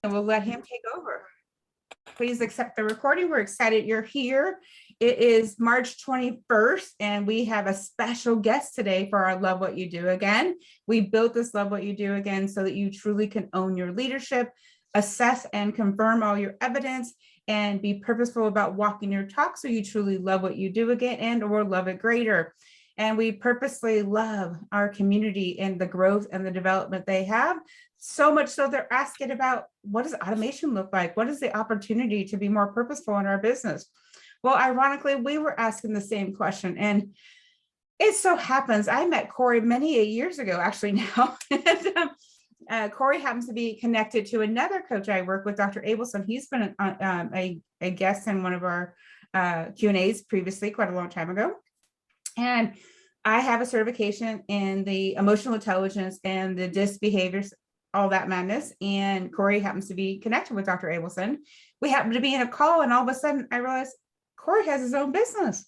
and we'll let him take over. Please accept the recording. We're excited you're here. It is March 21st, and we have a special guest today for our Love What You Do Again. We built this Love What You Do Again so that you truly can own your leadership, assess and confirm all your evidence, and be purposeful about walking your talk so you truly love what you do again and or love it greater. And we purposely love our community and the growth and the development they have. So much so they're asking about, what does automation look like? What is the opportunity to be more purposeful in our business? Well, ironically, we were asking the same question. And it so happens I met Corey many years ago, actually now. And, Corey happens to be connected to another coach I work with, Dr. Abelson. He's been a guest in one of our Q&As previously, quite a long time ago. And I have a certification in the emotional intelligence and the DISC behaviors, all that madness. And Corey happens to be connected with Dr. Abelson. We happened to be in a call, and all of a sudden I realized Corey has his own business.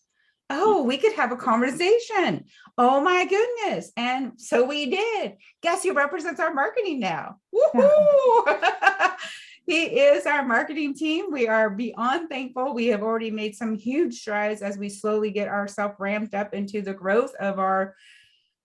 Oh, we could have a conversation. Oh my goodness. And so we did. Guess who represents our marketing now? Woohoo! He is our marketing team. We are beyond thankful. We have already made some huge strides as we slowly get ourselves ramped up into the growth of our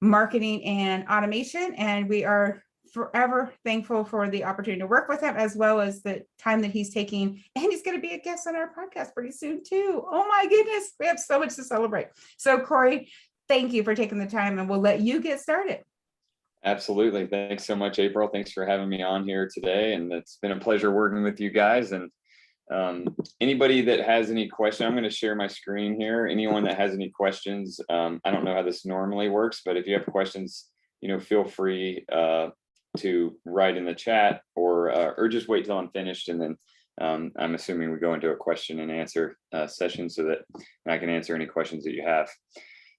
marketing and automation. And we are forever thankful for the opportunity to work with him, as well as the time that he's taking. And he's going to be a guest on our podcast pretty soon too. Oh my goodness, we have so much to celebrate. So Corey, thank you for taking the time, and we'll let you get started. Absolutely. Thanks so much, April. Thanks for having me on here today. And it's been a pleasure working with you guys. And anybody that has any questions, I'm going to share my screen here. Anyone that has any questions, I don't know how this normally works, but if you have questions, feel free to write in the chat or just wait till I'm finished. And then I'm assuming we go into a question and answer session so that I can answer any questions that you have.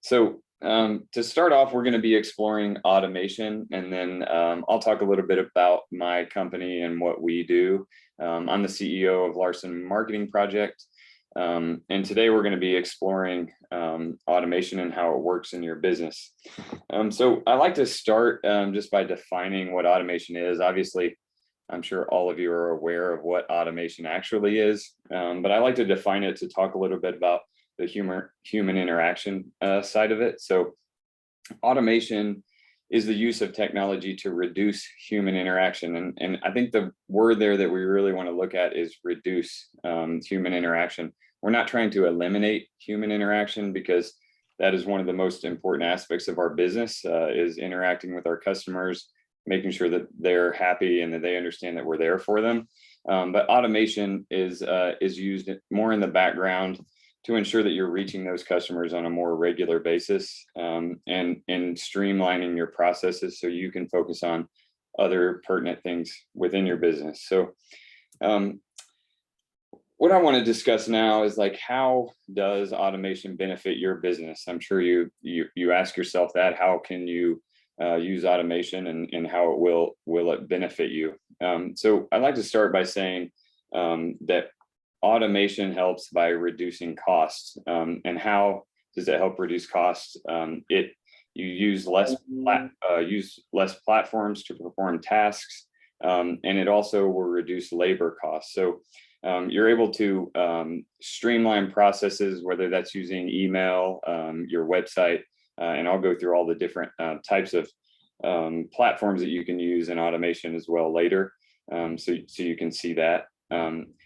So to start off, we're going to be exploring automation, and then I'll talk a little bit about my company and what we do. I'm the CEO of Larson Marketing Project, and today we're going to be exploring automation and how it works in your business. So I like to start just by defining what automation is. Obviously, I'm sure all of you are aware of what automation actually is, but I like to define it to talk a little bit about the human interaction side of it. So automation is the use of technology to reduce human interaction. And I think the word there that we really want to look at is reduce human interaction. We're not trying to eliminate human interaction, because that is one of the most important aspects of our business, is interacting with our customers, making sure that they're happy and that they understand that we're there for them. But automation is used more in the background to ensure that you're reaching those customers on a more regular basis, and streamlining your processes so you can focus on other pertinent things within your business. So what I want to discuss now is, like, how does automation benefit your business? I'm sure you ask yourself that. How can you use automation, and how will it benefit you? So I'd like to start by saying that automation helps by reducing costs. And how does it help reduce costs? You use less platforms to perform tasks, and it also will reduce labor costs. So you're able to streamline processes, whether that's using email, your website, and I'll go through all the different types of platforms that you can use in automation as well later, so you can see that.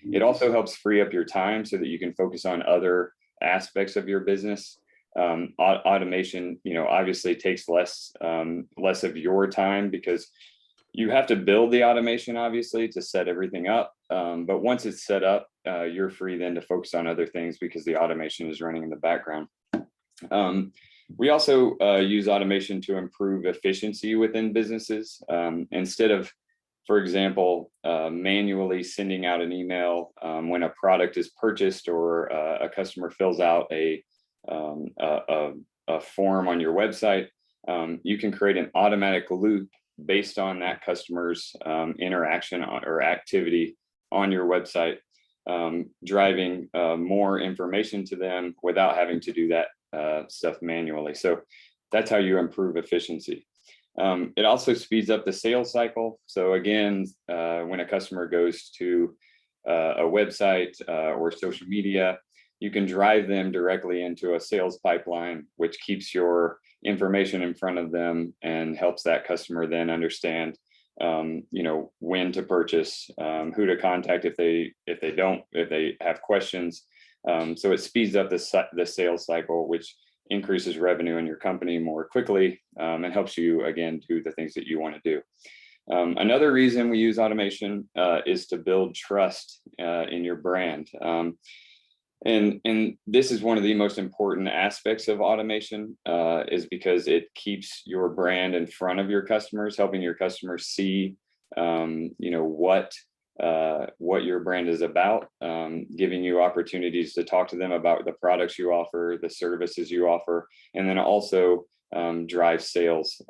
It also helps free up your time so that you can focus on other aspects of your business. Automation, obviously takes less of your time, because you have to build the automation, obviously, to set everything up. But once it's set up, you're free then to focus on other things because the automation is running in the background. We also use automation to improve efficiency within businesses. Instead of, for example, manually sending out an email when a product is purchased, or a customer fills out a form on your website, you can create an automatic loop based on that customer's interaction or activity on your website, driving more information to them without having to do that stuff manually. So that's how you improve efficiency. It also speeds up the sales cycle. So again, when a customer goes to a website or social media, you can drive them directly into a sales pipeline, which keeps your information in front of them and helps that customer then understand, when to purchase, who to contact if they have questions. So it speeds up the sales cycle, which increases revenue in your company more quickly, and helps you again do the things that you want to do. Another reason we use automation is to build trust in your brand. And this is one of the most important aspects of automation, is because it keeps your brand in front of your customers, helping your customers see, what your brand is about, giving you opportunities to talk to them about the products you offer, the services you offer, and then also drive sales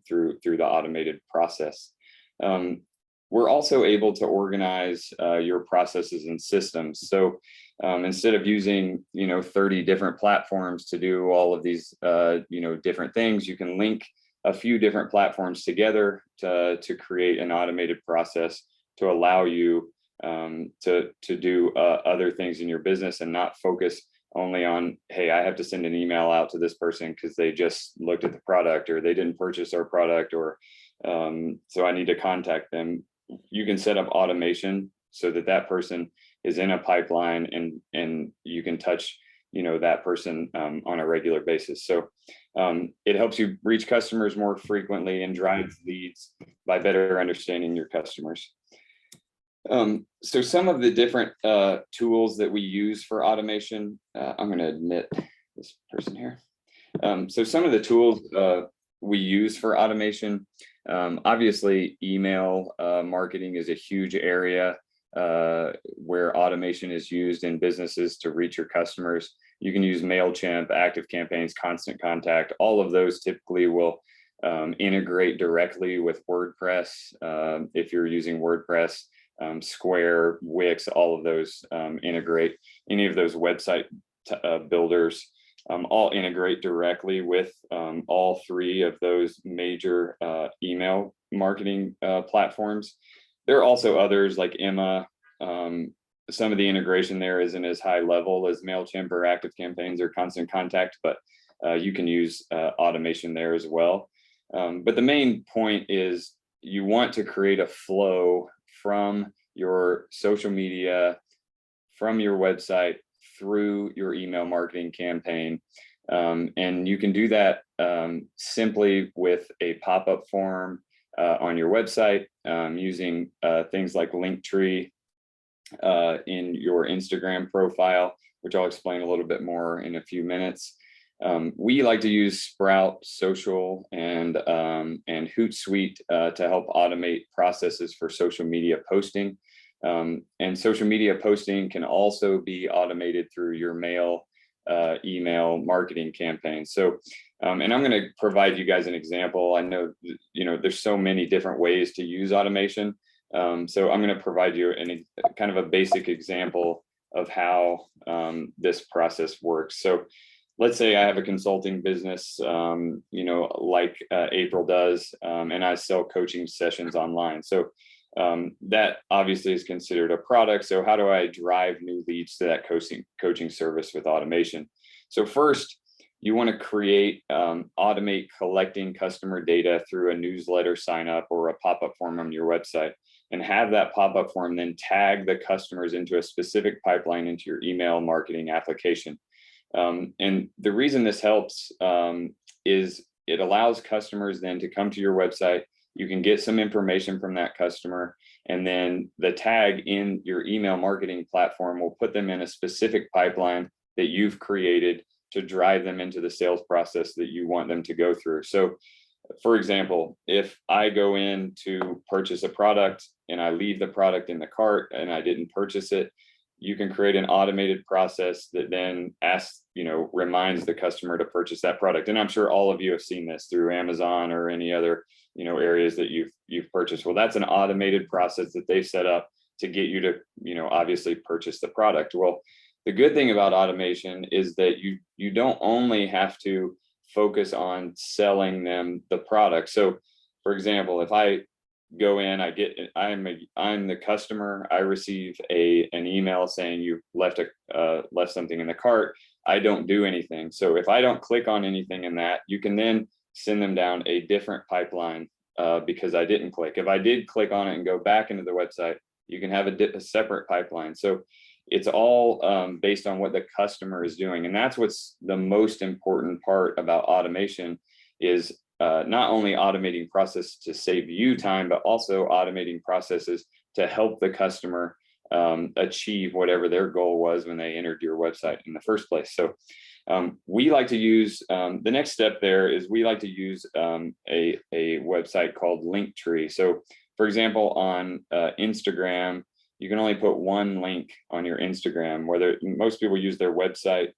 through the automated process. We're also able to organize your processes and systems. So instead of using 30 different platforms to do all of these different things, you can link a few different platforms together to create an automated process to allow you to do other things in your business and not focus only on, hey, I have to send an email out to this person because they just looked at the product or they didn't purchase our product, or so I need to contact them. You can set up automation so that person is in a pipeline and you can touch that person on a regular basis. So it helps you reach customers more frequently and drives leads by better understanding your customers. So some of the different tools that we use for automation, I'm going to admit this person here. So some of the tools we use for automation, obviously email marketing is a huge area where automation is used in businesses to reach your customers. You can use MailChimp, Active Campaigns, Constant Contact. All of those typically will integrate directly with WordPress. If you're using WordPress, Square, Wix, all of those integrate. Any of those website builders all integrate directly with all three of those major email marketing platforms. There are also others like Emma. Some of the integration there isn't as high level as MailChimp or Active Campaigns or Constant Contact, but you can use automation there as well. But the main point is you want to create a flow from your social media, from your website, through your email marketing campaign. And you can do that simply with a pop-up form on your website, using things like Linktree in your Instagram profile, which I'll explain a little bit more in a few minutes. We like to use Sprout Social and Hootsuite to help automate processes for social media posting. And social media posting can also be automated through your email marketing campaign. So, and I'm going to provide you guys an example. I know, there's so many different ways to use automation. So I'm going to provide you kind of a basic example of how this process works. So let's say I have a consulting business, like April does, and I sell coaching sessions online. So that obviously is considered a product. So how do I drive new leads to that coaching service with automation? So first, you want to automate collecting customer data through a newsletter sign up or a pop-up form on your website, and have that pop-up form then tag the customers into a specific pipeline into your email marketing application. And the reason this helps is it allows customers then to come to your website. You can get some information from that customer, and then the tag in your email marketing platform will put them in a specific pipeline that you've created to drive them into the sales process that you want them to go through. So, for example, if I go in to purchase a product and I leave the product in the cart and I didn't purchase it, you can create an automated process that then reminds the customer to purchase that product. And I'm sure all of you have seen this through Amazon or any other, areas that you've purchased. Well, that's an automated process that they've set up to get you to, obviously purchase the product. Well, the good thing about automation is that you don't only have to focus on selling them the product. So for example, if I go in, I'm the customer, I receive an email saying you left something in the cart. I don't do anything. So if I don't click on anything in that, you can then send them down a different pipeline because I didn't click. If I did click on it and go back into the website, you can have a separate pipeline. So it's all based on what the customer is doing. And that's what's the most important part about automation is not only automating process to save you time, but also automating processes to help the customer achieve whatever their goal was when they entered your website in the first place. So we like to use, the next step there is we like to use a website called Linktree. So for example, on Instagram, you can only put one link on your Instagram, whether most people use their website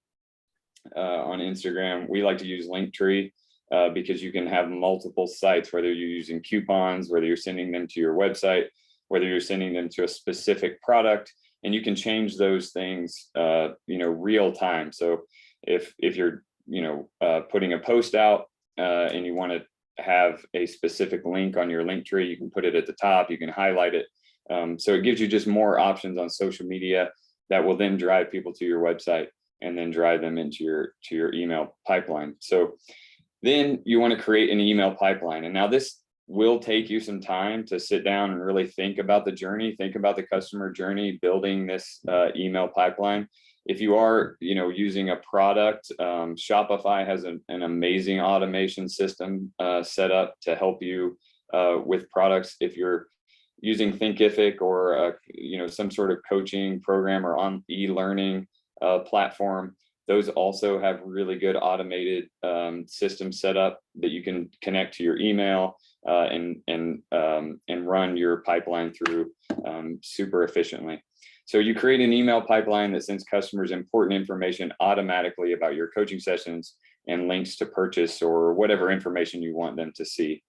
on Instagram. We like to use Linktree because you can have multiple sites, whether you're using coupons, whether you're sending them to your website, whether you're sending them to a specific product, and you can change those things, real time. So if you're, putting a post out and you want to have a specific link on your Linktree, you can put it at the top, you can highlight it. So it gives you just more options on social media that will then drive people to your website and then drive them into your email pipeline. So then you want to create an email pipeline. And now this will take you some time to sit down and really think about the journey, think about the customer journey, building this email pipeline. If you are, using a product, Shopify has an amazing automation system set up to help you with products. If you're using Thinkific or some sort of coaching program or on e-learning platform, those also have really good automated systems set up that you can connect to your email and run your pipeline through super efficiently. So you create an email pipeline that sends customers important information automatically about your coaching sessions and links to purchase or whatever information you want them to see.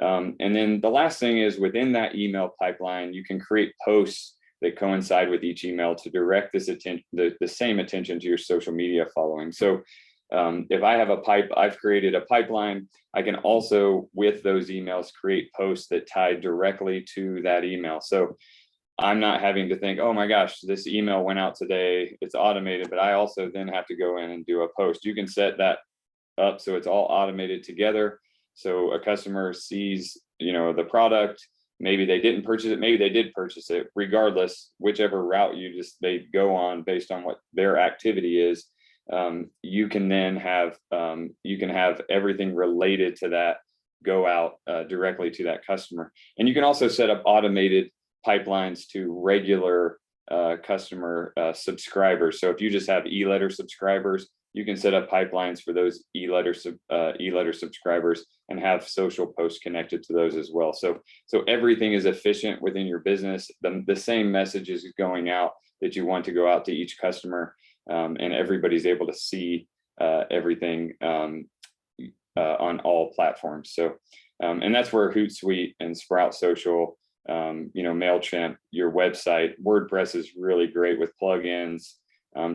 And then the last thing is within that email pipeline, you can create posts that coincide with each email to direct this attention, the same attention to your social media following. So if I have I've created a pipeline, I can also, with those emails, create posts that tie directly to that email. So I'm not having to think, oh my gosh, this email went out today, it's automated, but I also then have to go in and do a post. You can set that up so it's all automated together. So a customer sees, the product, maybe they didn't purchase it, maybe they did purchase it, regardless, whichever route they go on based on what their activity is. You can then have everything related to that go out directly to that customer. And you can also set up automated pipelines to regular customer subscribers. So if you just have e-letter subscribers, you can set up pipelines for those e-letter subscribers and have social posts connected to those as well. So everything is efficient within your business. The same message is going out that you want to go out to each customer, and everybody's able to see everything on all platforms. So, and that's where Hootsuite and Sprout Social, MailChimp, your website, WordPress is really great with plugins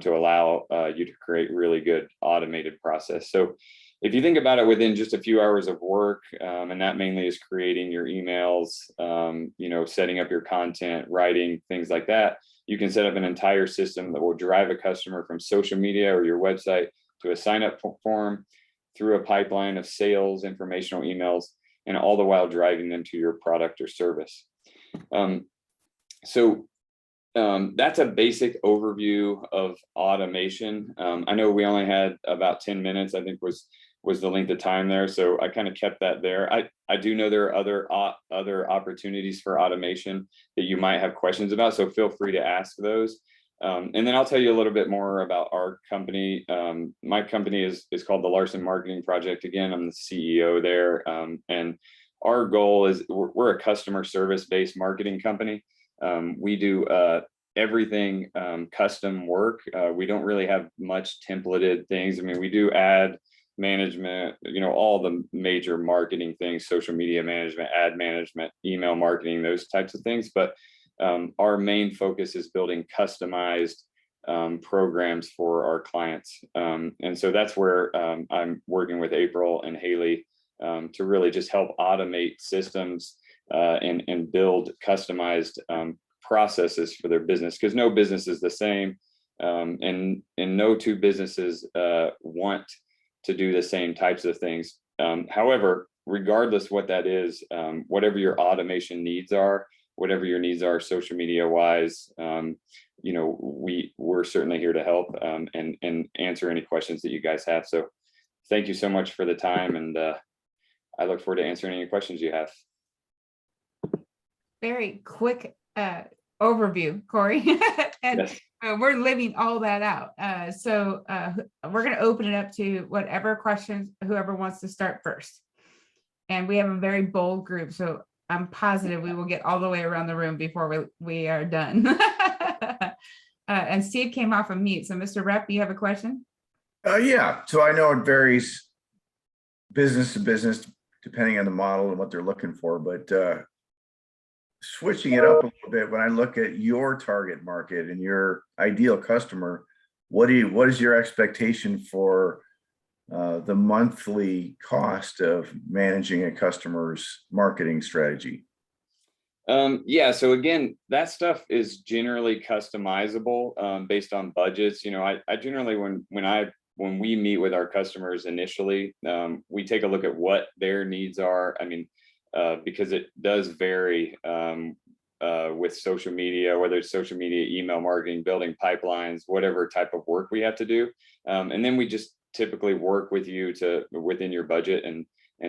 to allow you to create really good automated process. So if you think about it within just a few hours of work, and that mainly is creating your emails, setting up your content, writing, things like that, you can set up an entire system that will drive a customer from social media or your website to a sign up form through a pipeline of sales, informational emails, and all the while driving them to your product or service. That's a basic overview of automation. I know we only had about 10 minutes, I think was the length of time there. So I kind of kept that there. I do know there are other opportunities for automation that you might have questions about. So feel free to ask those. And then I'll tell you a little bit more about our company. My company is called the Larson Marketing Project. Again, I'm the CEO there. And our goal is we're a customer service based marketing company. We do everything custom work. We don't really have much templated things. I mean, we do ad management, all the major marketing things, social media management, ad management, email marketing, those types of things. But our main focus is building customized programs for our clients. And so that's where I'm working with April and Haley to really just help automate systems and build customized processes for their business, because no business is the same, and no two businesses want to do the same types of things. However, regardless what that is, whatever your automation needs are, whatever your needs are social media wise, we're certainly here to help and answer any questions that you guys have. So thank you so much for the time, and I look forward to answering any questions you have. Very quick overview, Corey. And Yes. We're living all that out. So we're going to open it up to whatever questions, whoever wants to start first. And we have a very bold group, so I'm positive we will get all the way around the room before we are done. And Steve came off of mute. So Mr. Rep, you have a question? Yeah, so I know it varies business to business depending on the model and what they're looking for, but switching it up a little bit, when I look at your target market and your ideal customer, what is your expectation for the monthly cost of managing a customer's marketing strategy? Yeah, so again, that stuff is generally customizable based on budgets. I generally, when we meet with our customers initially, we take a look at what their needs are. I mean, because it does vary with social media, whether it's social media, email marketing, building pipelines, whatever type of work we have to do. And then we just typically work with you within your budget and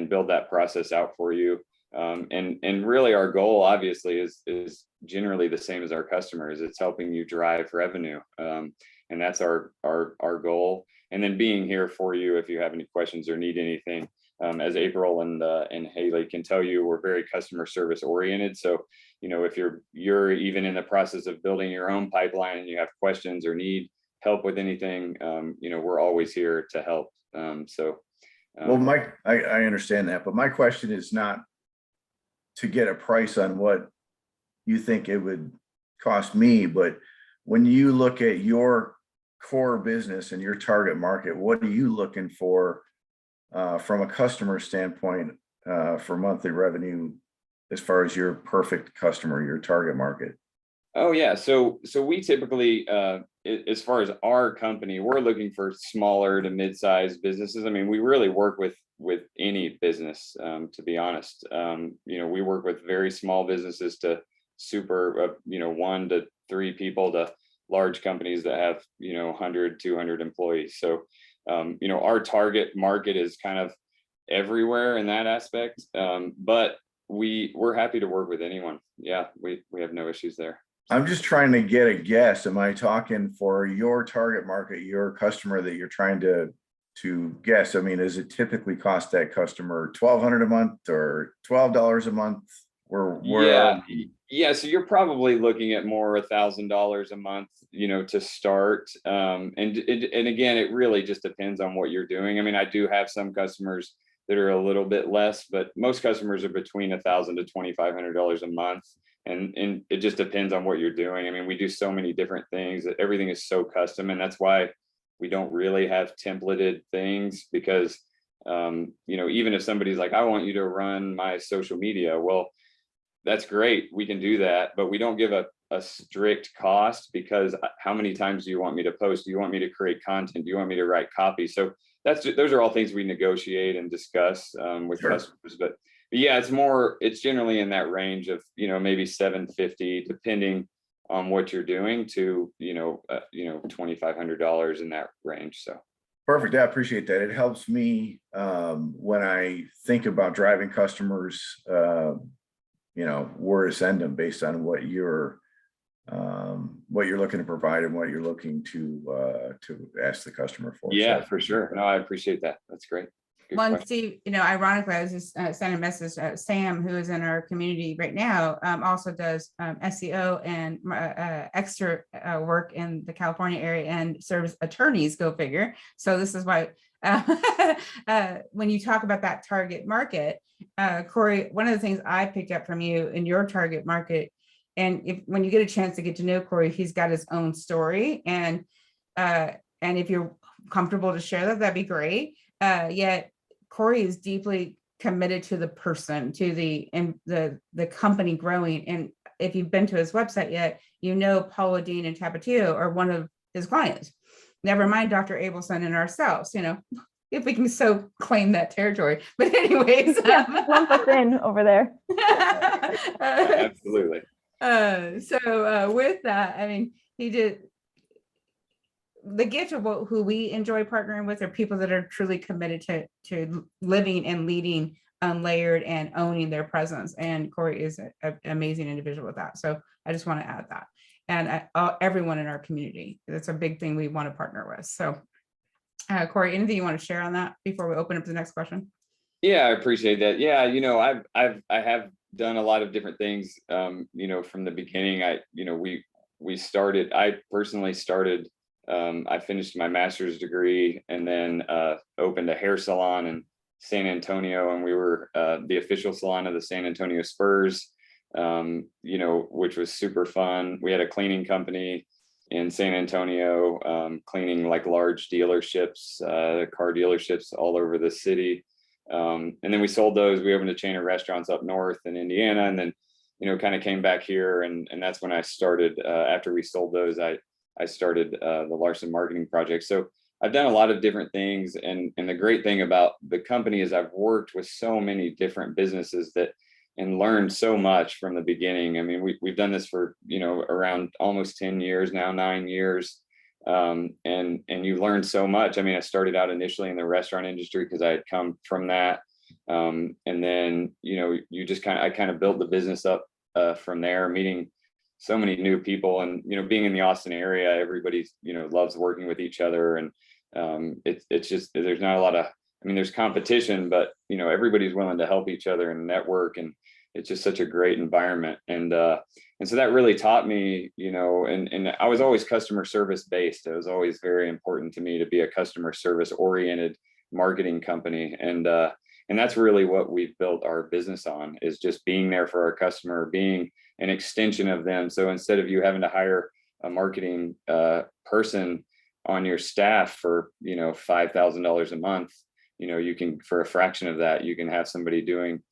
build that process out for you. And really our goal obviously is generally the same as our customers. It's helping you drive revenue. And that's our goal. And then being here for you if you have any questions or need anything. As April and Haley can tell you, we're very customer service oriented. So, if you're even in the process of building your own pipeline and you have questions or need help with anything, we're always here to help. Well, I understand that, but my question is not to get a price on what you think it would cost me, but when you look at your core business and your target market, what are you looking for from a customer standpoint for monthly revenue as far as your perfect customer, your target market? Oh yeah, so we typically, as far as our company, we're looking for smaller to mid-sized businesses. I mean, we really work with any business, to be honest. We work with very small businesses to super, 1 to 3 people to large companies that have 100, 200 employees. So our target market is kind of everywhere in that aspect, but we're happy to work with anyone. Yeah, we have no issues there. I'm just trying to get a guess. Am I talking for your target market, your customer that you're trying to guess? I mean, does it typically cost that customer $1,200 a month or $12 a month? Yeah. So you're probably looking at more $1,000 a month, to start. And again, it really just depends on what you're doing. I mean, I do have some customers that are a little bit less, but most customers are between $1,000 to $2,500 a month. And it just depends on what you're doing. I mean, we do so many different things that everything is so custom, and that's why we don't really have templated things, because, even if somebody's like, I want you to run my social media, well, that's great. We can do that, but we don't give a strict cost, because how many times do you want me to post? Do you want me to create content? Do you want me to write copy? So those are all things we negotiate and discuss with customers. But yeah, it's generally in that range of, maybe $750, depending on what you're doing, to, $2,500 in that range. So. Perfect. I appreciate that. It helps me when I think about driving customers, where to send them based on what you're looking to provide and what you're looking to ask the customer for. Yeah, for sure. No, I appreciate that. That's great. One, Steve, ironically, I was just sending a message. Sam, who is in our community right now, also does SEO and extra work in the California area and serves attorneys, go figure. So this is why when you talk about that target market, Corey, one of the things I picked up from you in your target market, and when you get a chance to get to know Corey, he's got his own story. And if you're comfortable to share that, that'd be great. Yet Corey is deeply committed to the person, to the company growing. And if you've been to his website yet, you know Paula Dean and Tapatio are one of his clients. Never mind Dr. Abelson and ourselves, you know, if we can so claim that territory. But anyways, lump us in over there. Absolutely. So with that, I mean, he did the gift of who we enjoy partnering with are people that are truly committed to living and leading unlayered and owning their presence. And Corey is an amazing individual with that. So I just want to add that. And everyone in our community, that's a big thing we want to partner with. So Corey, anything you want to share on that before we open up to the next question? Yeah, I appreciate that. Yeah, you know, I have done a lot of different things. You know, from the beginning, I personally started. I finished my master's degree and then opened a hair salon in San Antonio, and we were the official salon of the San Antonio Spurs. You know, which was super fun. We had a cleaning company in San Antonio, cleaning like large dealerships, car dealerships all over the city. And then we sold those. We opened a chain of restaurants up north in Indiana, and then, you know, kind of came back here. And that's when I started, after we sold those, I started the Larson Marketing project. So I've done a lot of different things. And the great thing about the company is I've worked with so many different businesses and learned so much from the beginning. I mean, we've done this for, you know, around almost 10 years now, 9 years. And you learn so much. I mean, I started out initially in the restaurant industry because I had come from that. And then, you know, I kind of built the business up from there, meeting so many new people. And, you know, being in the Austin area, everybody's, you know, loves working with each other. And it's just, there's not a lot of, I mean, there's competition, but, you know, everybody's willing to help each other and network. And it's just such a great environment. And so that really taught me, you know, and I was always customer service based. It was always very important to me to be a customer service oriented marketing company. And that's really what we've built our business on, is just being there for our customer, being an extension of them. So instead of you having to hire a marketing person on your staff for, you know, $5,000 a month, you know, you can, for a fraction of that, you can have somebody doing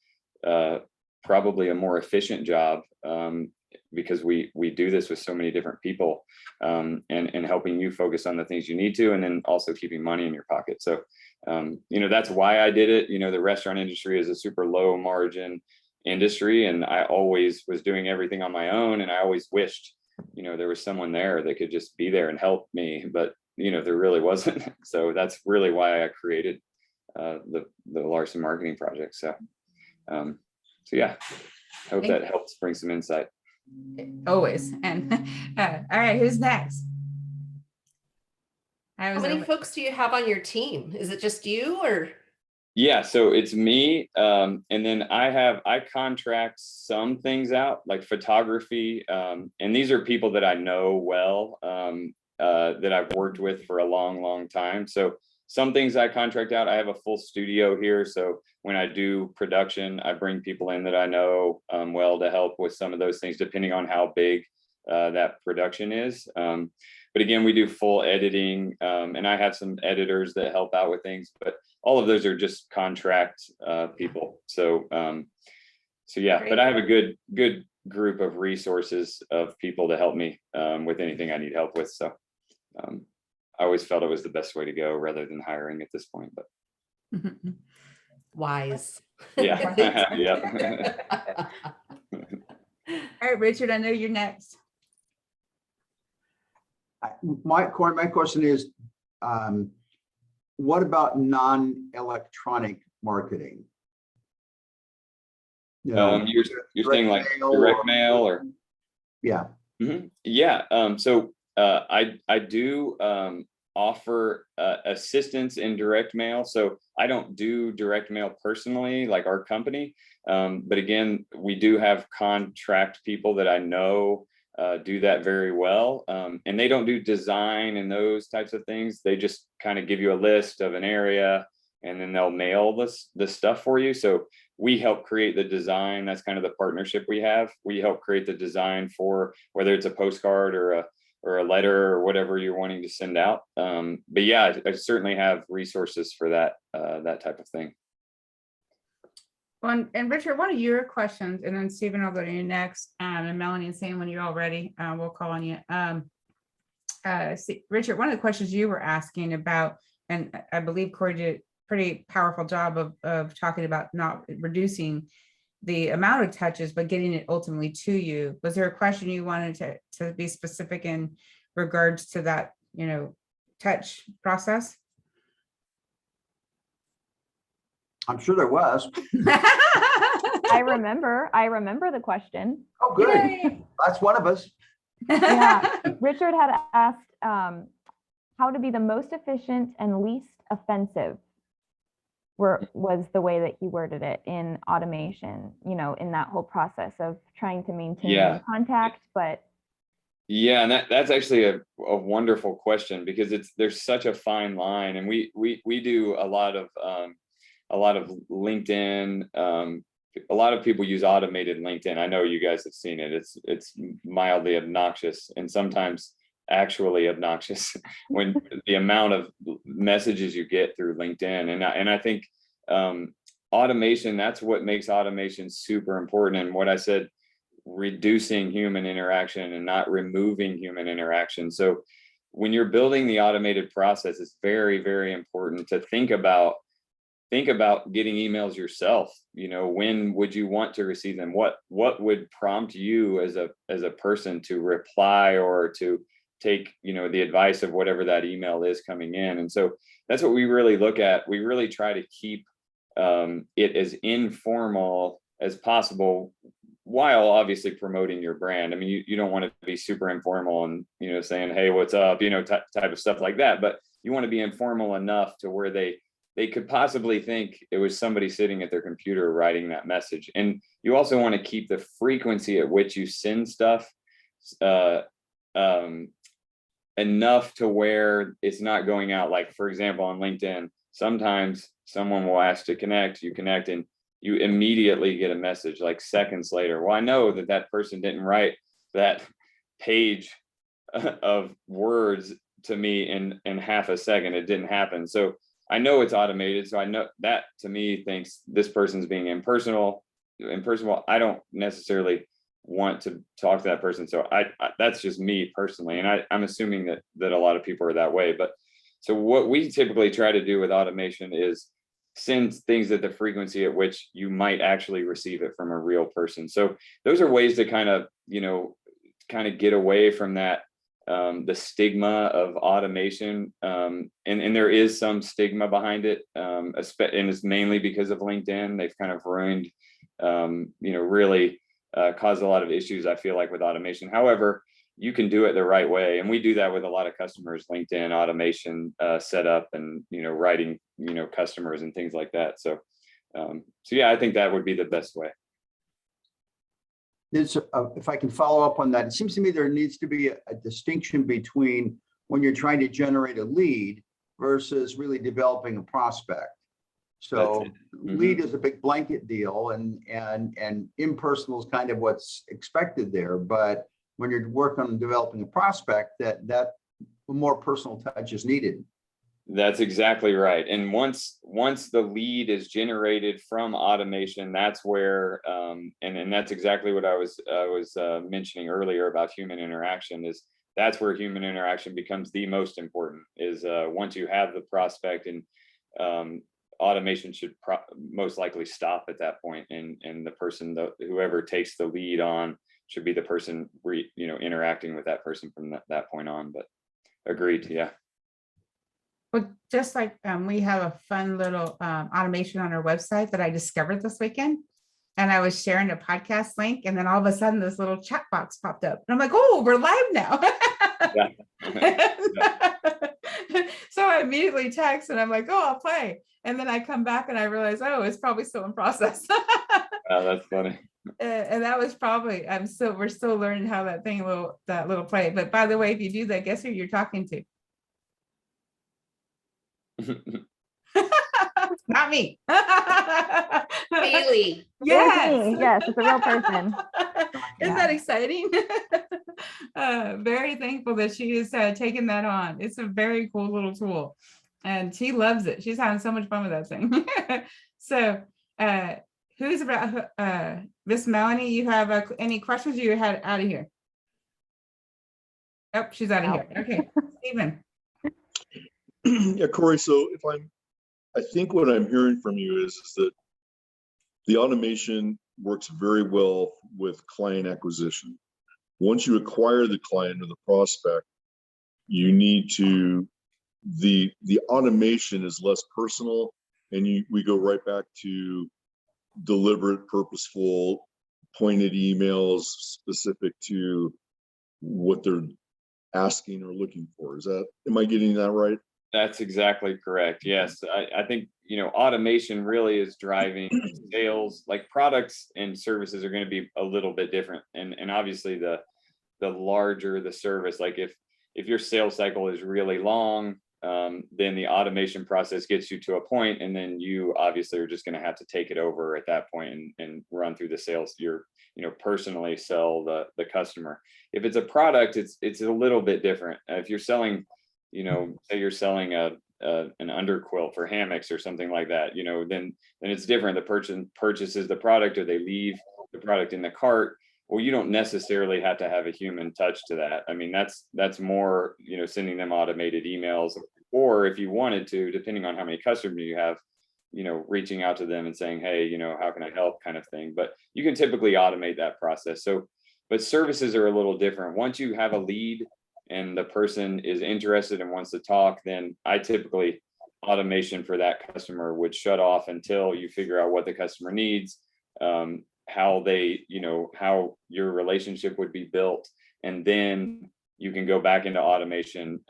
probably a more efficient job, because we do this with so many different people, and helping you focus on the things you need to, and then also keeping money in your pocket. So, you know, that's why I did it. You know, the restaurant industry is a super low margin industry, and I always was doing everything on my own. And I always wished, you know, there was someone there that could just be there and help me, but, you know, there really wasn't. So that's really why I created the Larson Marketing project. So, yeah, I hope that helps bring some insight. Always. And all right, who's next? How many folks do you have on your team? Is it just you, or? Yeah, so it's me. And then I contract some things out, like photography. And these are people that I know well, that I've worked with for a long, long time. So some things I contract out. I have a full studio here. So when I do production, I bring people in that I know well to help with some of those things, depending on how big that production is. But again, we do full editing, and I have some editors that help out with things, but all of those are just contract people. So yeah, Great. but I have a good group of resources of people to help me with anything I need help with. So I always felt it was the best way to go rather than hiring at this point, but. Wise. Yeah. Yeah. All right, Richard, I know you're next. My question is, what about non-electronic marketing? You know, You're saying like direct mail or? Yeah. Mm-hmm. Yeah. So I do offer assistance in direct mail. So I don't do direct mail personally, like our company. But again, we do have contract people that I know do that very well. And they don't do design and those types of things. They just kind of give you a list of an area, and then they'll mail the stuff for you. So we help create the design. That's kind of the partnership we have. We help create the design for whether it's a postcard or a letter or whatever you're wanting to send out. But yeah, I certainly have resources for that type of thing. And Richard, one of your questions, and then Stephen, I'll go to you next, and Melanie and Sam, when you're all ready, we'll call on you. Richard, one of the questions you were asking about, and I believe Corey did a pretty powerful job of talking about not reducing the amount of touches, but getting it ultimately to you. Was there a question you wanted to be specific in regards to that, touch process? I'm sure there was. I remember the question. Oh, good. Yay. That's one of us. Yeah. Richard had asked how to be the most efficient and least offensive was the way that he worded it in automation, in that whole process of trying to maintain contact, but. Yeah, and that's actually a wonderful question, because there's such a fine line, and we do a lot of LinkedIn. A lot of people use automated LinkedIn. I know you guys have seen it. It's mildly obnoxious, and sometimes actually obnoxious when the amount of messages you get through LinkedIn. And I think automation, that's what makes automation super important. And what I said, reducing human interaction and not removing human interaction. So when you're building the automated process, it's very, very important to think about getting emails yourself. When would you want to receive them? What would prompt you as a person to reply or to take, the advice of whatever that email is coming in? And so that's what we really look at. We really try to keep it as informal as possible, while obviously promoting your brand. I mean, you don't want to be super informal and, saying, hey, what's up, type of stuff like that. But you want to be informal enough to where they could possibly think it was somebody sitting at their computer writing that message. And you also want to keep the frequency at which you send stuff enough to where it's not going out. Like, for example, on LinkedIn, sometimes someone will ask to connect, you connect, and you immediately get a message like seconds later. Well, I know that person didn't write that page of words to me in half a second. It didn't happen. So I know it's automated. So I know that, to me, thinks this person's being impersonal. I don't necessarily want to talk to that person. So I that's just me personally. And I'm assuming that a lot of people are that way. But so what we typically try to do with automation is send things at the frequency at which you might actually receive it from a real person. So those are ways to kind of get away from that, the stigma of automation. And there is some stigma behind it. And it's mainly because of LinkedIn. They've kind of ruined, really caused a lot of issues, I feel like, with automation. However, you can do it the right way. And we do that with a lot of customers, LinkedIn automation setup and, writing, customers and things like that. So yeah, I think that would be the best way. If I can follow up on that, it seems to me there needs to be a distinction between when you're trying to generate a lead versus really developing a prospect. So lead is a big blanket deal, and impersonal is kind of what's expected there. But when you're working on developing a prospect, that more personal touch is needed. That's exactly right. And once the lead is generated from automation, that's where, and that's exactly what I was mentioning earlier about human interaction, is that's where human interaction becomes the most important, is once you have the prospect, and automation should most likely stop at that point. And the person, whoever takes the lead on, should be the person interacting with that person from that point on. But agreed. Yeah. Well, just like we have a fun little automation on our website that I discovered this weekend, and I was sharing a podcast link, and then all of a sudden this little chat box popped up, and I'm like, oh, we're live now. So I immediately text, and I'm like, oh, I'll play. And then I come back and I realize, oh, it's probably still in process. Oh, that's funny. And that was probably, we're still learning how that little play. But by the way, if you do that, guess who you're talking to? Not me. Bailey. Yes. Yes, it's a real person. Isn't that exciting? Very thankful that she is taking that on. It's a very cool little tool, and she loves it. She's having so much fun with that thing. So who's about, Miss Melanie, you have any questions you had out of here? Oh, she's out of here. Okay, Stephen. Yeah, Corey, so I think what I'm hearing from you is that the automation works very well with client acquisition. Once you acquire the client or the prospect, you need to, the automation is less personal, and we go right back to deliberate, purposeful, pointed emails specific to what they're asking or looking for. Am I getting that right? That's exactly correct. Yes, I think, automation really is driving sales. Like products and services are going to be a little bit different. And obviously the larger the service, like if your sales cycle is really long, then the automation process gets you to a point, and then you obviously are just going to have to take it over at that point and run through the sales. Personally sell the customer. If it's a product, it's a little bit different. If you're selling, say you're selling an underquilt for hammocks or something like that, then it's different. The person purchases the product, or they leave the product in the cart. Well, you don't necessarily have to have a human touch to that. I mean, that's more, sending them automated emails, or if you wanted to, depending on how many customers you have, reaching out to them and saying, hey, how can I help, kind of thing. But you can typically automate that process. So, but services are a little different. Once you have a lead and the person is interested and wants to talk, then I typically, automation for that customer would shut off until you figure out what the customer needs, how they, how your relationship would be built. And then you can go back into automation,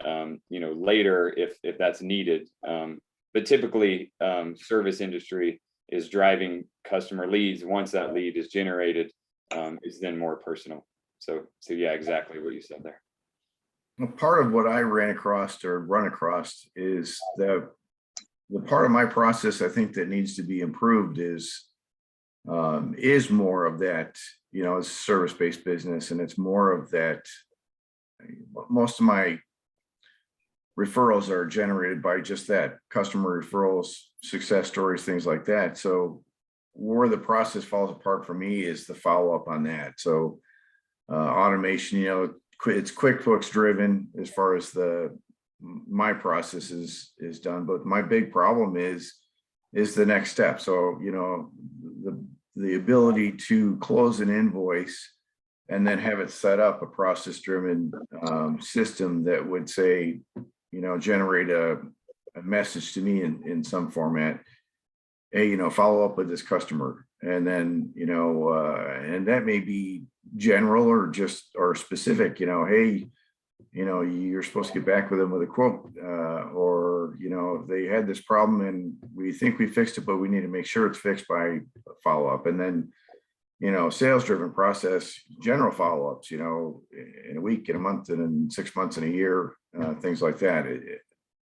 later if that's needed. But typically, service industry is driving customer leads. Once that lead is generated, it's then more personal. So yeah, exactly what you said there. Well, part of what I run across is the part of my process I think that needs to be improved is more of that, it's service-based business, and it's more of that. Most of my referrals are generated by just that, customer referrals, success stories, things like that. So where the process falls apart for me is the follow-up on that. So automation, it's QuickBooks driven as far as my process is done, but my big problem is the next step. So, the ability to close an invoice and then have it set up a process driven system that would say, generate a message to me in some format. Hey, follow up with this customer. And then, and that may be general or specific, hey, you're supposed to get back with them with a quote, or, they had this problem and we think we fixed it, but we need to make sure it's fixed by follow up. And then, sales driven process, general follow-ups, in a week, in a month, and in 6 months, in a year, things like that.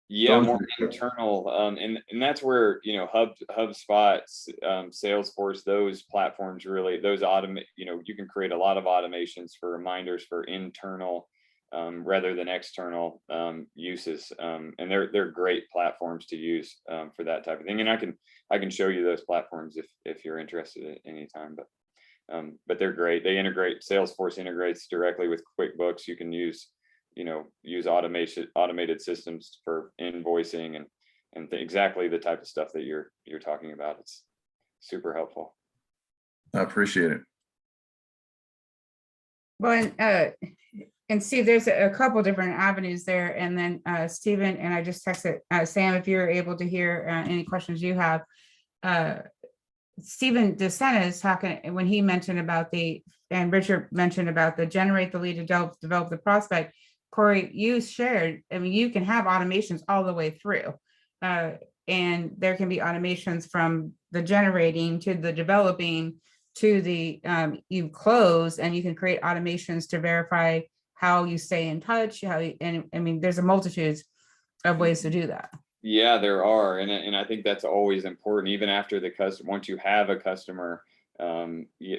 Yeah, more internal. And that's where, HubSpot, Salesforce, those platforms really, those automate, you can create a lot of automations for reminders for internal rather than external uses. And they're great platforms to use for that type of thing. And I can show you those platforms if you're interested at any time, but they're great. They integrate, Salesforce integrates directly with QuickBooks. You can use automated systems for invoicing and exactly the type of stuff that you're talking about. It's super helpful. I appreciate it. Well, and Steve, there's a couple different avenues there. And then Stephen, and I just texted Sam, if you're able to hear any questions you have. Stephen DeSena is talking when he mentioned about and Richard mentioned about the generate the lead to develop the prospect. Corey, you shared, you can have automations all the way through. And there can be automations from the generating to the developing to the you close, and you can create automations to verify how you stay in touch, there's a multitude of ways to do that. Yeah, there are. And I think that's always important, even after the customer, once you have a customer,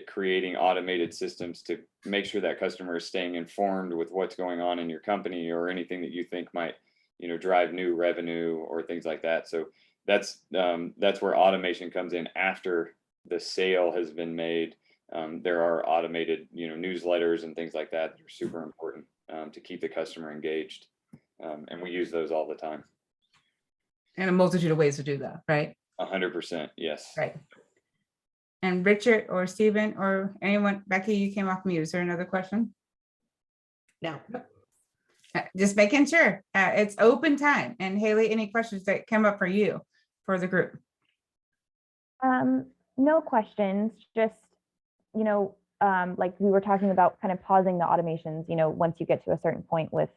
creating automated systems to make sure that customer is staying informed with what's going on in your company or anything that you think might, drive new revenue or things like that. So that's where automation comes in after the sale has been made, there are automated, newsletters and things like that that are super important to keep the customer engaged. And we use those all the time. And a multitude of ways to do that, right? 100%, yes. Right. And Richard or Stephen or anyone, Becky, you came off mute. Is there another question? No. Just making sure. It's open time. And Haley, any questions that come up for you, for the group? No questions, just, like we were talking about kind of pausing the automations, once you get to a certain point with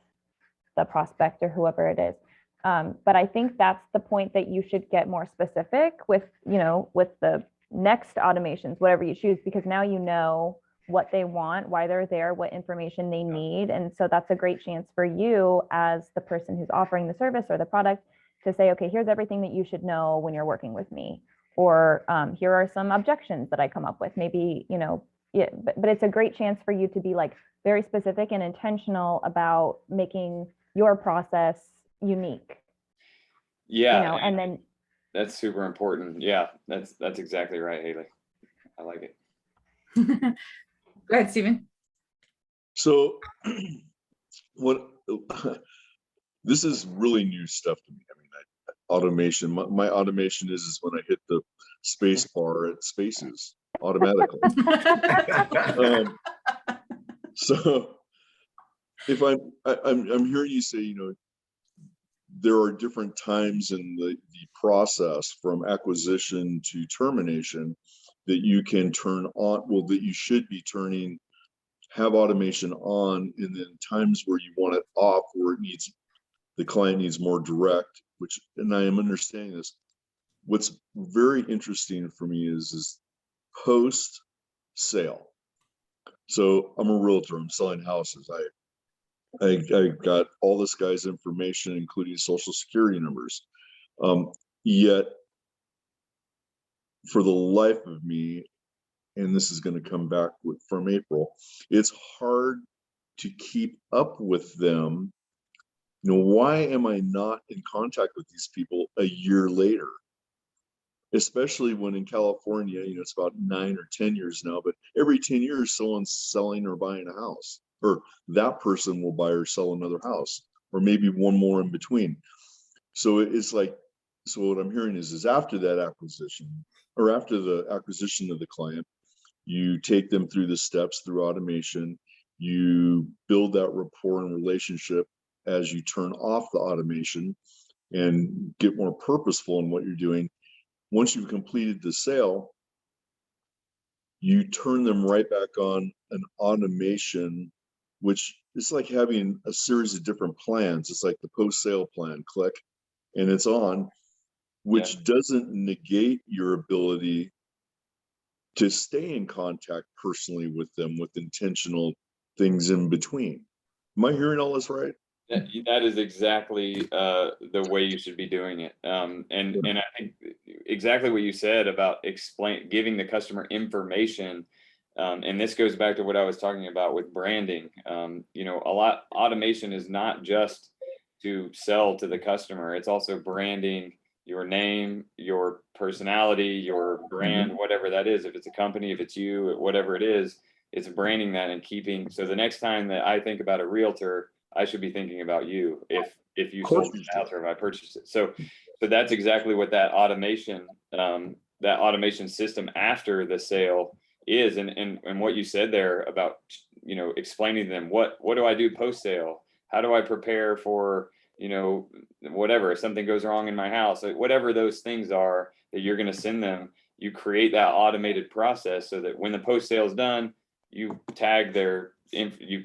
the prospect or whoever it is. But I think that's the point that you should get more specific with, with the next automations, whatever you choose, because now you know what they want, why they're there, what information they need. And so that's a great chance for you as the person who's offering the service or the product to say, okay, here's everything that you should know when you're working with me. Or here are some objections that I come up with. Maybe, yeah, but it's a great chance for you to be like very specific and intentional about making your process unique. Yeah. And then That's super important. Yeah, that's exactly right, Haley. I like it. Go ahead, Stephen. So what this is really new stuff to me. I mean, automation, my automation is when I hit the space bar, it spaces automatically. So if I'm hearing you say, there are different times in the process from acquisition to termination that you can turn on, well, that you should be have automation on, and then times where you want it off, where the client needs more direct, and I am understanding this. What's very interesting for me is post sale. So I'm a realtor, I'm selling houses. I got all this guy's information, including social security numbers. Yet for the life of me, and this is going to come back from April, it's hard to keep up with them. Why am I not in contact with these people a year later? Especially when in California, it's about 9 or 10 years now, but every 10 years, someone's selling or buying a house, or that person will buy or sell another house, or maybe one more in between. So it's like, so what I'm hearing is after that acquisition, or after the acquisition of the client, you take them through the steps through automation, you build that rapport and relationship as you turn off the automation and get more purposeful in what you're doing. Once you've completed the sale, you turn them right back on an automation, which is like having a series of different plans. It's like the post-sale plan, click, and it's on, which doesn't negate your ability to stay in contact personally with them with intentional things in between. Am I hearing all this right? That is exactly the way you should be doing it. And I think exactly what you said about giving the customer information. And this goes back to what I was talking about with branding. Automation is not just to sell to the customer. It's also branding your name, your personality, your brand, whatever that is. If it's a company, if it's you, whatever it is, it's branding that and keeping. So the next time that I think about a realtor, I should be thinking about you if you sold the house or if I purchased it. So that's exactly what that automation system after the sale is. And what you said there about, explaining to them what do I do post sale? How do I prepare for, whatever, if something goes wrong in my house, whatever those things are that you're going to send them, you create that automated process so that when the post sale is done, you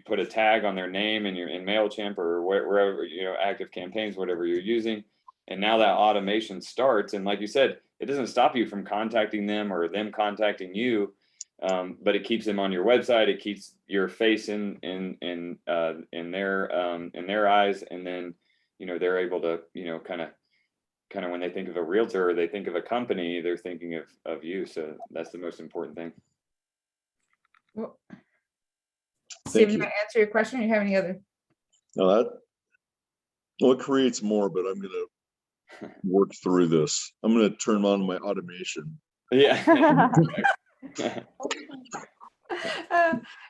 put a tag on their name in MailChimp or wherever, Active Campaigns, whatever you're using. And now that automation starts. And like you said, it doesn't stop you from contacting them or them contacting you, but it keeps them on your website. It keeps your face in their eyes. And then, they're able to, kind of when they think of a realtor or they think of a company, they're thinking of you. So that's the most important thing. Well, Stephen, did I answer your question? Or you have any other? No, it creates more, but I'm going to work through this. I'm going to turn on my automation Yeah.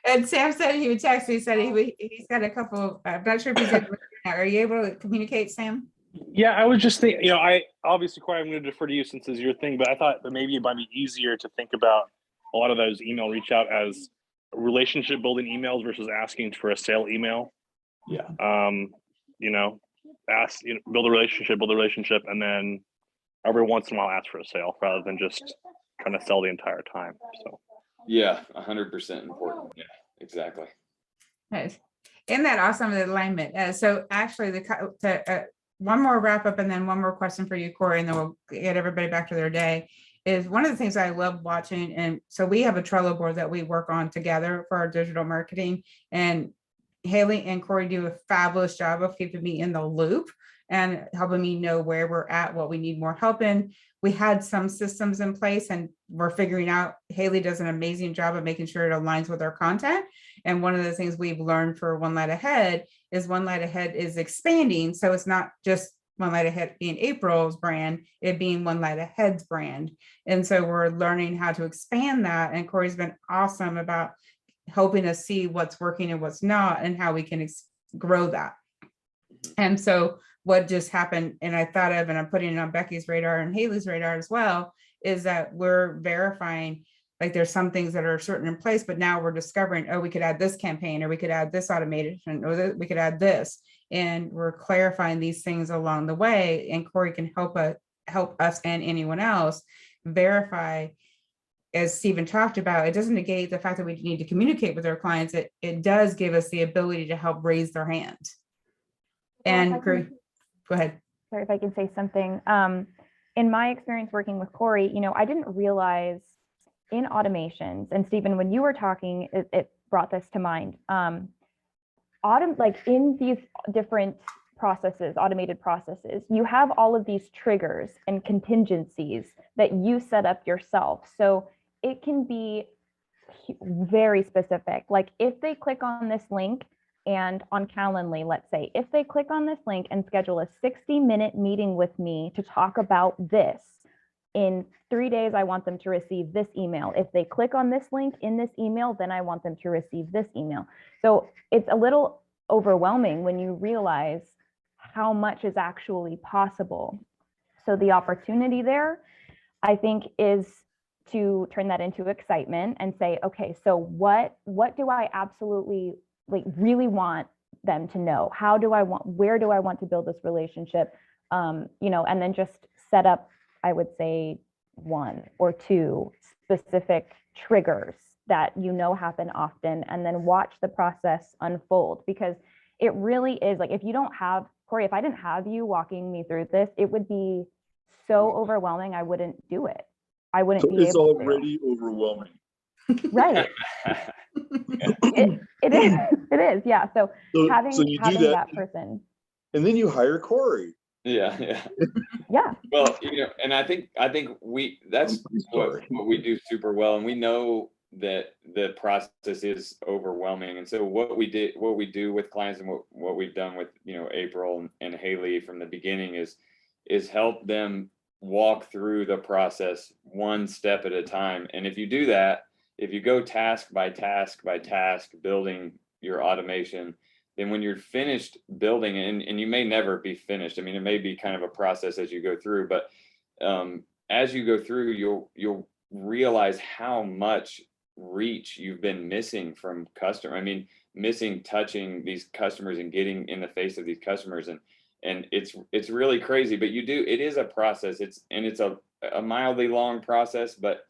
And Sam said he would text me, he said he's got a couple, I'm not sure if he's able to, are you able to communicate, Sam? Yeah, I was just thinking, I obviously, Corey, I'm going to defer to you since it's your thing, but I thought that maybe it might be easier to think about a lot of those email reach out as relationship building emails versus asking for a sale email. Yeah. Build a relationship, and then every once in a while ask for a sale rather than just trying to sell the entire time. So. Yeah, 100% important. Yeah, exactly. Nice. Isn't that awesome, the alignment? So actually, one more wrap up and then one more question for you, Corey, and then we'll get everybody back to their day. Is one of the things I love watching. And so we have a Trello board that we work on together for our digital marketing. And Haley and Corey do a fabulous job of keeping me in the loop and helping me know where we're at, what we need more help in. We had some systems in place and we're figuring out, Haley does an amazing job of making sure it aligns with our content. And one of the things we've learned for One Light Ahead is expanding. So it's not just One Light Ahead being April's brand, it being One Light Ahead's brand. And so we're learning how to expand that. And Corey's been awesome about helping us see what's working and what's not and how we can grow that. And so what just happened, and I thought of, and I'm putting it on Becky's radar and Haley's radar as well, is that we're verifying, like there's some things that are certain in place, but now we're discovering, oh, we could add this campaign, or we could add this automation, or we could add this. And we're clarifying these things along the way. And Corey can help us and anyone else verify. As Stephen talked about, it doesn't negate the fact that we need to communicate with our clients. It does give us the ability to help raise their hand. And go ahead. Sorry if I can say something. In my experience working with Corey, I didn't realize in automations, and Stephen, when you were talking, it brought this to mind. Like in these different processes, automated processes, you have all of these triggers and contingencies that you set up yourself. So it can be very specific. Like if they click on this link, and on Calendly, let's say, if they click on this link and schedule a 60-minute meeting with me to talk about this, in 3 days, I want them to receive this email. If they click on this link in this email, then I want them to receive this email. So it's a little overwhelming when you realize how much is actually possible. So the opportunity there, I think, is to turn that into excitement and say, okay, so what do I absolutely really want them to know? Where do I want to build this relationship? And then just set up, I would say, 1 or 2 specific triggers that happen often, and then watch the process unfold. Because it really is like, if you don't have, Corey, if I didn't have you walking me through this, it would be so overwhelming. I wouldn't do it. I wouldn't be able to. It's already overwhelming. Right. It is. It is. Yeah. So having you do that person. And then you hire Corey. Yeah. Yeah. Well, and I think that's what we do super well. And we know that the process is overwhelming. And so what we do with clients, and what we've done with, April and Haley from the beginning is help them walk through the process one step at a time. And if you do that, if you go task by task by task, building your automation, then when you're finished building, and you may never be finished. I mean, it may be kind of a process as you go through, but as you go through, you'll realize how much reach you've been missing from customer. I mean, missing touching these customers and getting in the face of these customers. And it's really crazy, but it is a process. It's a mildly long process, but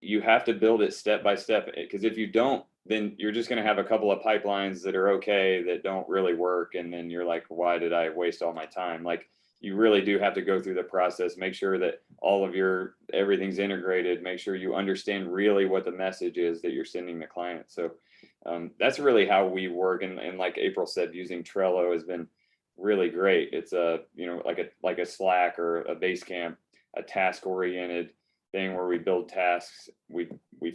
you have to build it step by step, because if you don't, then you're just going to have a couple of pipelines that are okay that don't really work. And then you're like, why did I waste all my time? Like, you really do have to go through the process, make sure that all of everything's integrated, make sure you understand really what the message is that you're sending the client. So that's really how we work. And like April said, using Trello has been really great. It's like a Slack or a Basecamp, a task oriented thing where we build tasks, we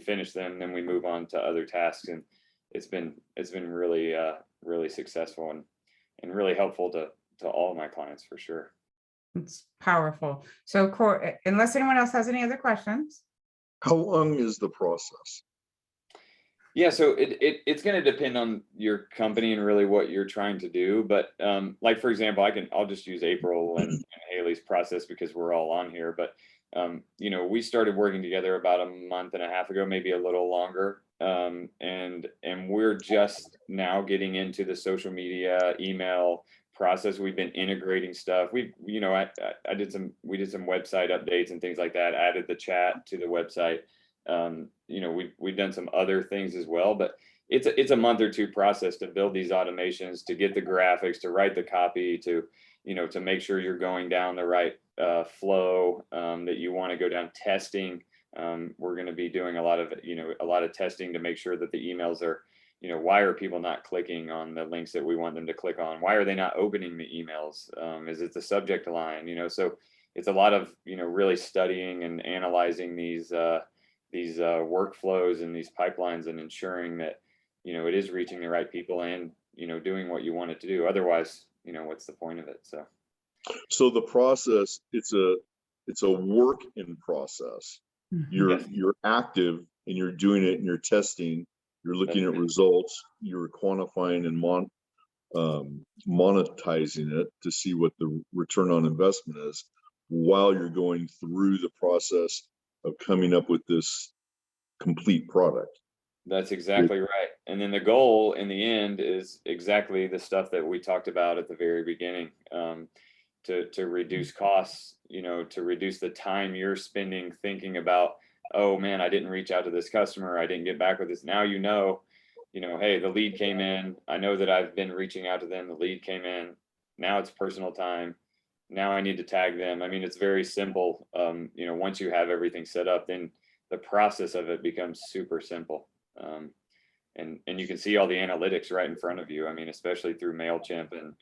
finish them, then we move on to other tasks. And it's been really really successful and really helpful to all of my clients, for sure. It's powerful. So unless anyone else has any other questions. How long is the process? Yeah, so it's going to depend on your company and really what you're trying to do. But like, for example, I'll just use April and Haley's process because we're all on here. But we started working together about a month and a half ago, maybe a little longer. And we're just now getting into the social media, email process. We've been integrating stuff. We did some website updates and things like that, added the chat to the website. We've done some other things as well, but it's a month or two process to build these automations, to get the graphics, to write the copy, to make sure you're going down the right flow that you want to go down. Testing, we're going to be doing a lot of testing to make sure that the emails are, why are people not clicking on the links that we want them to click on? Why are they not opening the emails? Is it the subject line? So it's a lot of really studying and analyzing these workflows and these pipelines and ensuring that it is reaching the right people and doing what you want it to do. Otherwise, what's the point of it? So the process, it's a work in process. Mhm. You're active and you're doing it and you're testing, you're looking at results, you're quantifying and monetizing it to see what the return on investment is while you're going through the process of coming up with this complete product. That's exactly right. And then the goal in the end is exactly the stuff that we talked about at the very beginning, to reduce costs, to reduce the time you're spending thinking about, oh man, I didn't reach out to this customer, I didn't get back with this. Now hey, the lead came in. I know that I've been reaching out to them. The lead came in. Now it's personal time. Now I need to tag them. I mean, it's very simple. Once you have everything set up, then the process of it becomes super simple. And you can see all the analytics right in front of you. I mean, especially through MailChimp and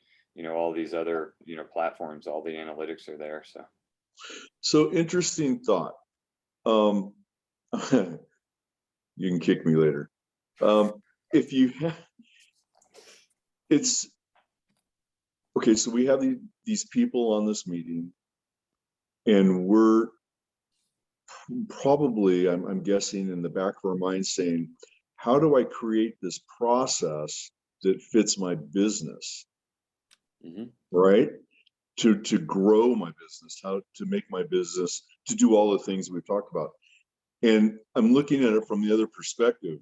all these other platforms, all the analytics are there. So interesting thought. You can kick me later. If you have, it's okay. So we have these people on this meeting, and we're probably, I'm guessing, in the back of our mind saying, how do I create this process that fits my business? Mm-hmm. Right? To grow my business, how to make my business, to do all the things we've talked about. And I'm looking at it from the other perspective.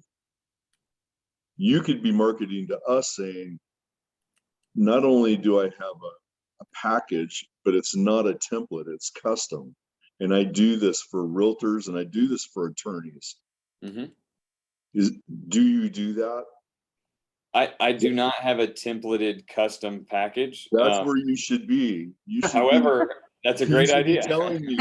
You could be marketing to us saying, not only do I have a package, but it's not a template, it's custom. And I do this for realtors and I do this for attorneys. Mm-hmm. Do you do that? I do not have a templated custom package. That's where you should be. You should However, that's a you great should be idea. telling me,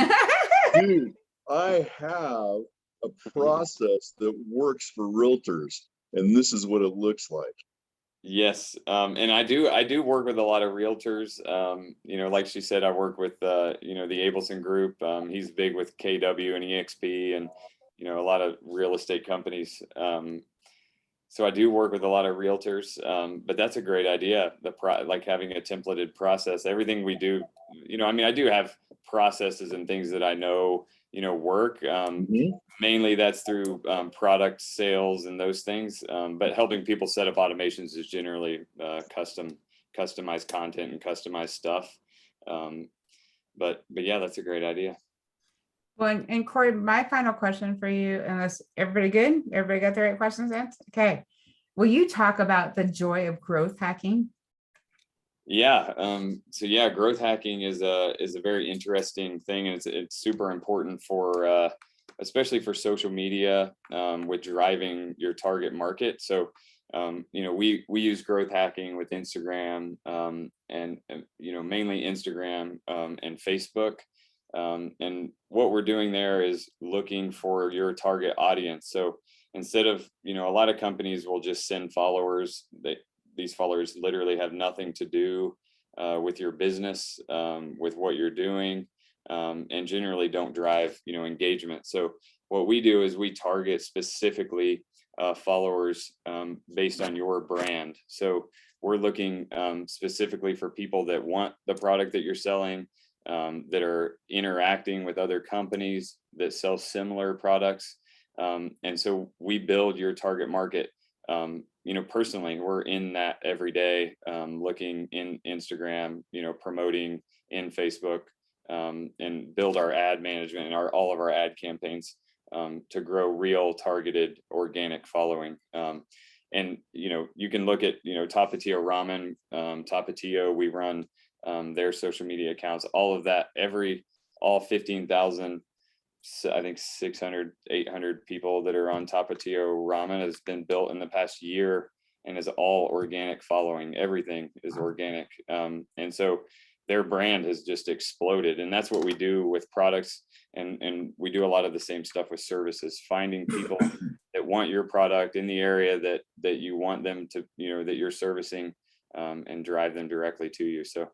dude, I have a process that works for realtors, and this is what it looks like. Yes, and I do work with a lot of realtors. Like she said, I work with the Abelson Group. He's big with KW and EXP, and a lot of real estate companies. So I do work with a lot of realtors, but that's a great idea. Like having a templated process. Everything we do, I do have processes and things that I know work. Mainly that's through product sales and those things. But helping people set up automations is generally customized content and customized stuff. But yeah, that's a great idea. Well, and Corey, my final question for you, unless everybody good? Everybody got the right questions answered? Okay. Will you talk about the joy of growth hacking? Yeah. So yeah, growth hacking is a very interesting thing, and it's super important for especially for social media with driving your target market. So we use growth hacking with Instagram and mainly Instagram and Facebook. And what we're doing there is looking for your target audience. So instead of, a lot of companies will just send followers. These followers literally have nothing to do with your business, with what you're doing, and generally don't drive, engagement. So what we do is we target specifically followers based on your brand. So we're looking specifically for people that want the product that you're selling, that are interacting with other companies that sell similar products. And so we build your target market. Personally, we're in that every day, looking in Instagram, promoting in Facebook, and build our ad management and all of our ad campaigns to grow real targeted organic following. And you can look at Tapatio Ramen, Tapatio. We run their social media accounts, all of that. All 15,000, I think 600, 800 people that are on Tapatio Ramen has been built in the past year and is all organic following. Everything is organic. And so their brand has just exploded. And that's what we do with products. And we do a lot of the same stuff with services, finding people that want your product in the area that you want them to, that you're servicing, and drive them directly to you. So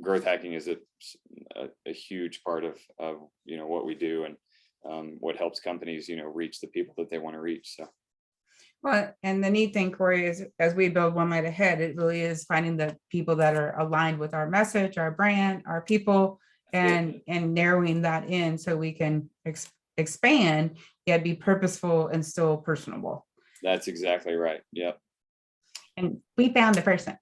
growth hacking is a huge part of what we do, and what helps companies reach the people that they want to reach. So Well, and the neat thing, Corey, is as we build One Light Ahead, it really is finding the people that are aligned with our message, our brand, our people, and narrowing that in so we can expand, yet be purposeful and still personable. that's exactly right. Yep. And we found the person.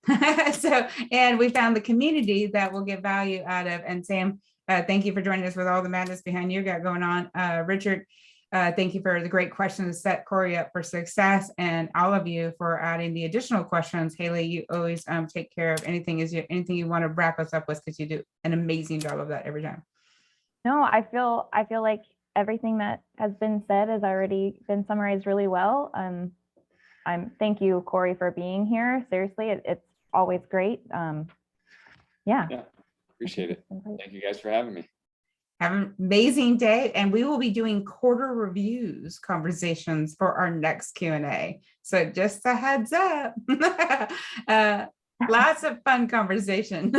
And we found the community that will get value out of. And Sam, thank you for joining us with all the madness behind you got going on. Richard, thank you for the great questions, set Corey up for success, and all of you for adding the additional questions. Haley, you always take care of anything you want to wrap us up with, because you do an amazing job of that every time. No, I feel like everything that has been said has already been summarized really well. Thank you, Corey, for being here. Seriously, it's always great. Yeah. Appreciate it. Thank you guys for having me. Have an amazing day, and we will be doing quarter reviews conversations for our next Q&A. So just a heads up. Lots of fun conversation.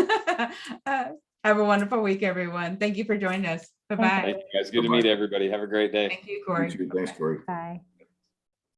Have a wonderful week, everyone. Thank you for joining us. Bye-bye. Thank you guys. Good to meet everybody. Have a great day. Thank you, Corey. You too. Thanks, Corey. Bye.